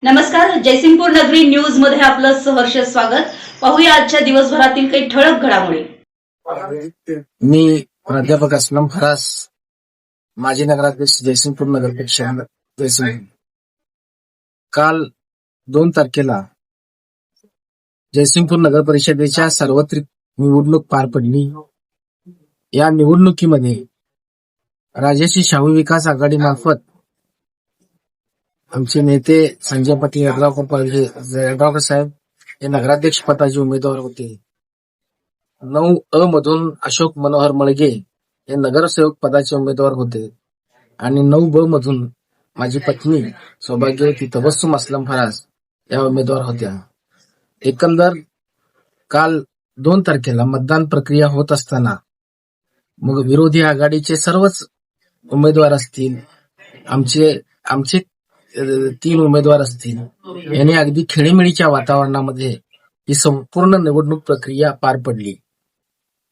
नमस्कार. जयसिंगपूर नगरी न्यूज मध्ये आपलं सहर्ष स्वागत. पाहूया आजच्या दिवसभरातील काही ठळक घडामोडी. मी प्राध्यापक असलम फरास, माजी नगराध्यक्ष, जयसिंगपूर नगरपेक्षा जयसिंगपूर. काल 2 तारखेला जयसिंगपूर नगर परिषदेच्या सार्वत्रिक निवडणूक पार पडली. या निवडणुकीमध्ये राजर्षी शाहू विकास आघाडी मार्फत आमचे नेते संजय पाटील यड्रावकर साहेब हे नगराध्यक्ष पदाचे उमेदवार होते. 9 मधून अशोक मनोहर मळगे हे नगरसेवक पदाचे उमेदवार होते आणि 9 मधून माझी पत्नी सौभाग्यवती तबस्सुम असलम फरास या उमेदवार होत्या. एकंदर काल 2 तारखेला मतदान प्रक्रिया होत असताना मग विरोधी आघाडीचे सर्वच उमेदवार असतील, आमचे 3 उमेदवार असतील, यांनी अगदी खेळीमेळीच्या वातावरणामध्ये ही संपूर्ण निवडणूक प्रक्रिया पार पडली.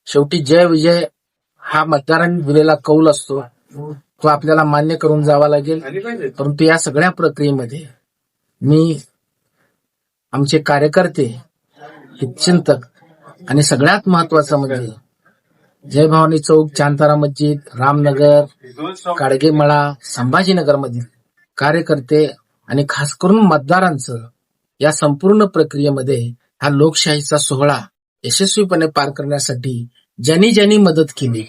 शेवटी जय विजय हा मतदारांनी दिलेला कौल असतो, तो आपल्याला मान्य करून जावा लागेल. परंतु या सगळ्या प्रक्रियेमध्ये मी आमचे कार्यकर्ते, हितचिंतक आणि सगळ्यात महत्वाचं म्हणजे जय भवानी चौक, चांतारा मस्जिद, रामनगर, काडगेमळा, संभाजीनगर मधील कार्यकर्ते आणि खास करून मतदारांचं या संपूर्ण प्रक्रियेमध्ये हा लोकशाहीचा सोहळा यशस्वीपणे पार करण्यासाठी ज्यांनी ज्यांनी मदत केली,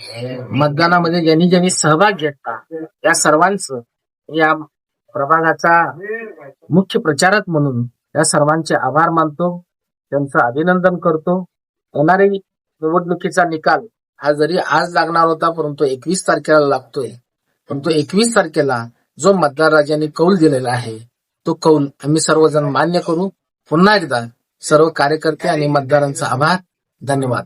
मतदानामध्ये ज्यांनी ज्यांनी सहभाग घेतला, या सर्वांचं या प्रभागाचा मुख्य प्रचारक म्हणून या सर्वांचे आभार मानतो, त्यांचं अभिनंदन करतो. येणारी निवडणुकीचा निकाल हा जरी आज लागणार होता, परंतु 21 तारखेला लागतोय. परंतु 21 तारखेला जो मतदार राजांनी कौल दिलेला आहे, तो कौल आम्ही सर्वजण मान्य करू. पुन्हा एकदा सर्व कार्यकर्ते आणि मतदारांचा आभार. धन्यवाद.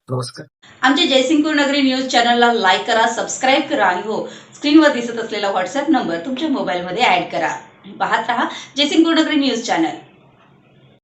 नमस्कार. आमच्या जयसिंगपूर नगरी न्यूज चॅनलला लाईक करा, सबस्क्राईब करा आणि हो, स्क्रीनवर दिसत असलेला व्हॉट्सअप नंबर तुमच्या मोबाईलमध्ये ऍड करा. पाहत रहा जयसिंगपूर नगरी न्यूज चॅनल.